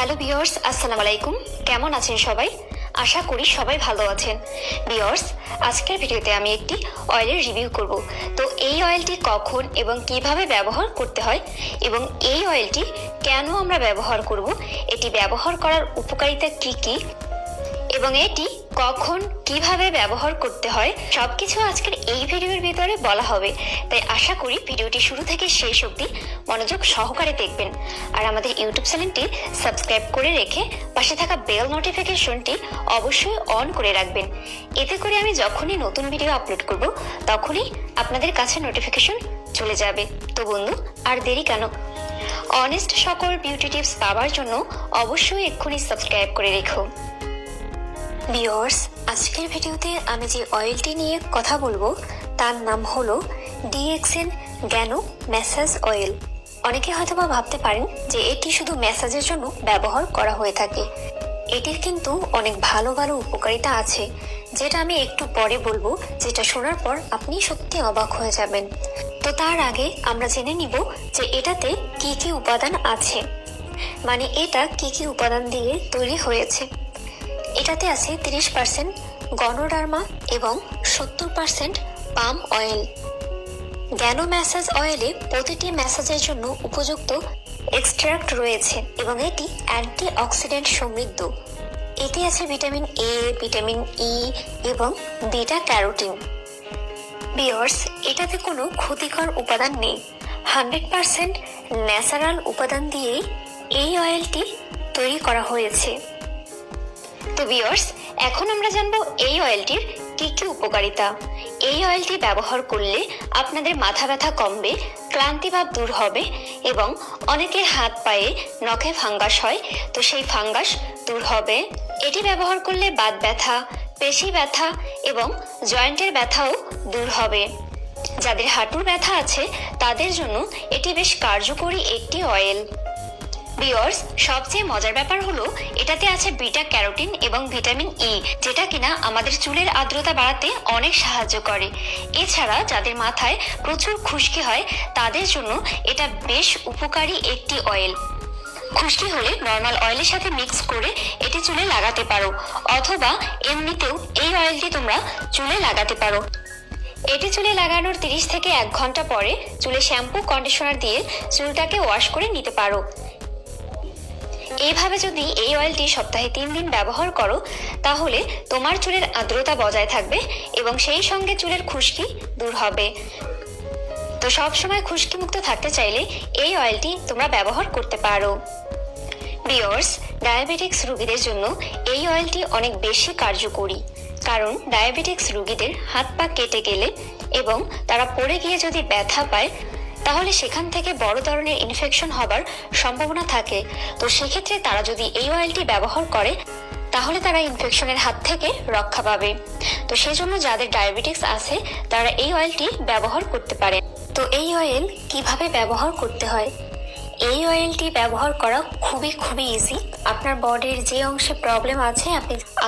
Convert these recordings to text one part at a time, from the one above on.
Hello viewers, আসসালামু আলাইকুম। কেমন আছেন সবাই? আশা করি সবাই ভালো আছেন। ভিউয়ার্স, আজকের ভিডিওতে আমি একটি অয়েলের রিভিউ করব। তো এই অয়েলটি কখন এবং কিভাবে ব্যবহার করতে হয় এবং এই অয়েলটি কেন আমরা ব্যবহার করব, এটি ব্যবহার করার উপকারিতা কি কি এবং এটি কখন কিভাবে ব্যবহার করতে হয় সবকিছু আজকের এই ভিডিওর ভিতরে বলা হবে। তাই আশা করি ভিডিওটি শুরু থেকে শেষ অবধি মনোযোগ সহকারে দেখবেন আর আমাদের ইউটিউব চ্যানেলটি সাবস্ক্রাইব করে রেখে পাশে থাকা বেল নোটিফিকেশনটি অবশ্যই অন করে রাখবেন। এতে করে আমি যখনই নতুন ভিডিও আপলোড করব তখনই আপনাদের কাছে নোটিফিকেশন চলে যাবে। তো বন্ধু, আর দেরি কেন, অনেস্ট সকল বিউটি টিপস পাওয়ার জন্য অবশ্যই এক্ষুনি সাবস্ক্রাইব করে রেখো। ভিউয়ার্স, আজকের ভিডিওতে আমি যে অয়েলটি নিয়ে কথা বলবো তার নাম হলো ডিএক্সএন গ্যানো ম্যাসাজ অয়েল। অনেকে হয়তোবা ভাবতে পারেন যে এটি শুধু ম্যাসাজের জন্য ব্যবহার করা হয়ে থাকে। এটির কিন্তু অনেক ভালো ভালো উপকারিতা আছে, যেটা আমি একটু পরে বলবো, যেটা শোনার পর আপনি সত্যি অবাক হয়ে যাবেন। তো তার আগে আমরা জেনে নিব যে এটাতে কি কি উপাদান আছে, মানে এটা কি কি উপাদান দিয়ে তৈরি হয়েছে। এটাতে আছে 30% গনোডার্মা এবং 70% পাম অয়েল। গ্যানো ম্যাসাজ অয়েলে প্রতিটি ম্যাসাজের জন্য উপযুক্ত এক্সট্রাক্ট রয়েছে এবং এটি অ্যান্টি অক্সিডেন্ট সমৃদ্ধ। এতে আছে ভিটামিন এ, ভিটামিন ই এবং বিটা ক্যারোটিন। ভিউয়ার্স, এটাতে কোনো ক্ষতিকর উপাদান নেই। 100% ন্যাচারাল উপাদান দিয়েই এই অয়েলটি তৈরি করা হয়েছে। তো ভিউয়ার্স, এখন আমরা জানবো এই অয়েলটির কি কি উপকারিতা। এই অয়েলটি ব্যবহার করলে আপনাদের মাথা ব্যথা কমবে, ক্লান্তি ভাব দূর হবে এবং অনেকের হাত পায়ে নখে ফাঙ্গাস হয়, তো সেই ফাঙ্গাস দূর হবে। এটি ব্যবহার করলে বাত ব্যথা, পেশি ব্যথা এবং জয়েন্টের ব্যথাও দূর হবে। যাদের হাঁটুর ব্যথা আছে তাদের জন্য এটি বেশ কার্যকরী একটি অয়েল। ভিউয়ার্স, সবচেয়ে মজার ব্যাপার হলো এটাতে আছে বিটা ক্যারোটিন এবং ভিটামিন ই, যেটা কিনা আমাদের চুলের আর্দ্রতা বাড়াতে অনেক সাহায্য করে। এছাড়া যাদের মাথায় প্রচুর খুশকি হয় তাদের জন্য এটা বেশ উপকারী একটি অয়েল। খুশকি হলে নর্মাল অয়েলের সাথে মিক্স করে এটি চুলে লাগাতে পারো, অথবা এমনিতেও এই অয়েলটি তোমরা চুলে লাগাতে পারো। এটি চুলে লাগানোর 30 থেকে 1 ঘন্টা পরে চুলে শ্যাম্পু কন্ডিশনার দিয়ে চুলটাকে ওয়াশ করে নিতে পারো। এইভাবে যদি এই অয়েলটি সপ্তাহে 3 দিন ব্যবহার করো তাহলে তোমার চুলের আর্দ্রতা বজায় থাকবে এবং সেই সঙ্গে চুলের খুশকি দূর হবে। তো সবসময় খুশকি মুক্ত থাকতে চাইলে এই অয়েলটি তোমরা ব্যবহার করতে পারো। ভিউয়ার্স, ডায়াবেটিক্স রোগীদের জন্য এই অয়েলটি অনেক বেশি কার্যকরী, কারণ ডায়াবেটিক্স রোগীদের হাত পা কেটে গেলে এবং তারা পড়ে গিয়ে যদি ব্যথা পায় তাহলে সেখান থেকে বড় ধরনের ইনফেকশন হবার সম্ভাবনা থাকে। তো সেক্ষেত্রে তারা যদি এই অয়েলটি ব্যবহার করে তাহলে তারা ইনফেকশনের হাত থেকে রক্ষা পাবে। তো সেজন্য যাদের ডায়াবেটিক্স আছে তারা এই অয়েলটি ব্যবহার করতে পারে। তো এই অয়েল কিভাবে ব্যবহার করতে হয়? এই অয়েলটি ব্যবহার করা খুবই ইজি। আপনার বডির যে অংশে প্রবলেম আছে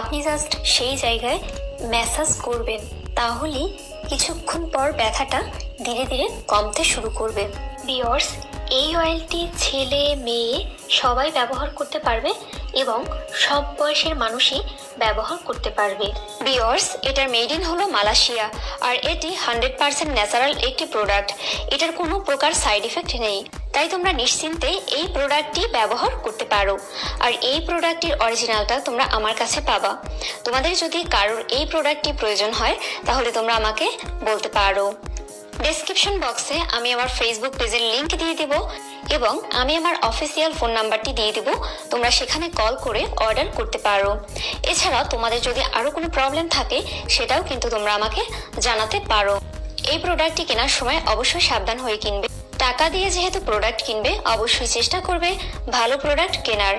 আপনি জাস্ট সেই জায়গায় ম্যাসাজ করবেন, তাহলেই কিছুক্ষণ পর ব্যথাটা ধীরে ধীরে কমতে শুরু করবে। ভিউয়ার্স, এই অয়েলটি ছেলে মেয়ে সবাই ব্যবহার করতে পারবে এবং সব বয়সের মানুষই ব্যবহার করতে পারবে। ভিউয়ার্স, এটার মেড ইন হলো মালয়েশিয়া আর এটি 100% ন্যাচারাল একটি প্রোডাক্ট। এটার কোনো প্রকার সাইড এফেক্ট নেই, তাই তোমরা নিশ্চিন্তে এই প্রোডাক্টটি ব্যবহার করতে পারো। আর এই প্রোডাক্টটির অরিজিনালটা তোমরা আমার কাছে পাবা। তোমাদের যদি কারোর এই প্রোডাক্টটি প্রয়োজন হয় তাহলে তোমরা আমাকে বলতে পারো। ডেসক্রিপশন বক্সে আমি আমার ফেসবুক পেজের লিংক দিয়ে দেব এবং আমি আমার অফিসিয়াল ফোন নাম্বারটি দিয়ে দেব, তোমরা সেখানে কল করে অর্ডার করতে পারো। এছাড়া তোমাদের যদি আরও কোনো প্রবলেম থাকে সেটাও কিন্তু তোমরা আমাকে জানাতে পারো। এই প্রোডাক্টটি কেনার সময় অবশ্যই সাবধান হয়ে কিনবে। টাকা দিয়ে যেহেতু প্রোডাক্ট কিনবে অবশ্যই চেষ্টা করবে ভালো প্রোডাক্ট কেনার।